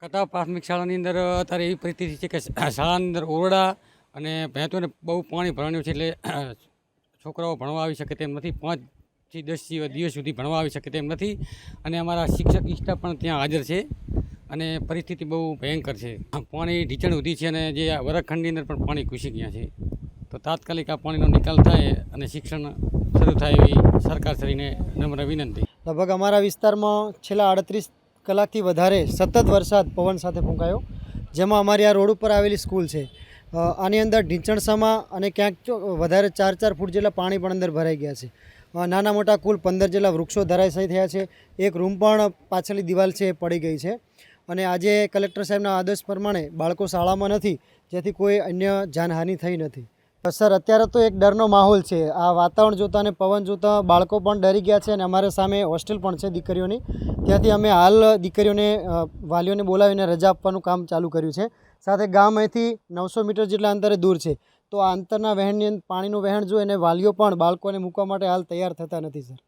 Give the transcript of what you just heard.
કથા પ્રાથમિક શાળાની અંદર અત્યારે એવી પરિસ્થિતિ છે કે શાળાની અંદર ઓરડા અને ભેંતોને બહુ પાણી ભરાણું છે, એટલે છોકરાઓ ભણવા આવી શકે તેમ નથી. 5 થી 10 દિવસ સુધી ભણવા આવી શકે તેમ નથી. અને અમારા શિક્ષક સ્ટાફ પણ ત્યાં હાજર છે અને પરિસ્થિતિ બહુ ભયંકર છે. પાણી ઢીચણ સુધી છે અને જે વર્ગખંડની અંદર પણ પાણી ઘૂસી ગયા છે. તો તાત્કાલિક આ પાણીનો નિકાલ થાય અને શિક્ષણ શરૂ થાય એવી સરકારશ્રીને નમ્ર વિનંતી. લગભગ અમારા વિસ્તારમાં છેલ્લા 38 કલાકથી વધારે સતત વરસાદ પવન સાથે ફૂંકાયો, જેમાં અમારી આ રોડ ઉપર આવેલી સ્કૂલ છે. આની અંદર ઢીંચણસામાં અને ક્યાંક વધારે 4-4 ફૂટ જેટલા પાણી પણ અંદર ભરાઈ ગયા છે. નાના મોટા કુલ 15 જેટલા વૃક્ષો ધરાશાયી થયા છે. એક રૂમ પણ પાછળની દિવાલ છે એ પડી ગઈ છે. અને આજે કલેક્ટર સાહેબના આદેશ પ્રમાણે બાળકો શાળામાં નથી, જેથી કોઈ અન્ય જાનહાનિ થઈ નથી. સર, અત્યારે તો એક ડરનો માહોલ છે. આ વાતાવરણ જોતાં અને પવન જોતાં બાળકો પણ ડરી ગયા છે અને અમારા સામે હોસ્ટેલ પણ છે દીકરીઓની. ત્યાંથી અમે હાલ દીકરીઓને વાલીઓને બોલાવીને રજા આપવાનું કામ ચાલુ કર્યું છે. સાથે ગામ અહીંથી 900 મીટર જેટલા અંતરે દૂર છે. તો આ અંતરના વહેણની પાણીનું વહેણ જોઈ અને વાલીઓ પણ બાળકોને મૂકવા માટે હાલ તૈયાર થતા નથી. સર,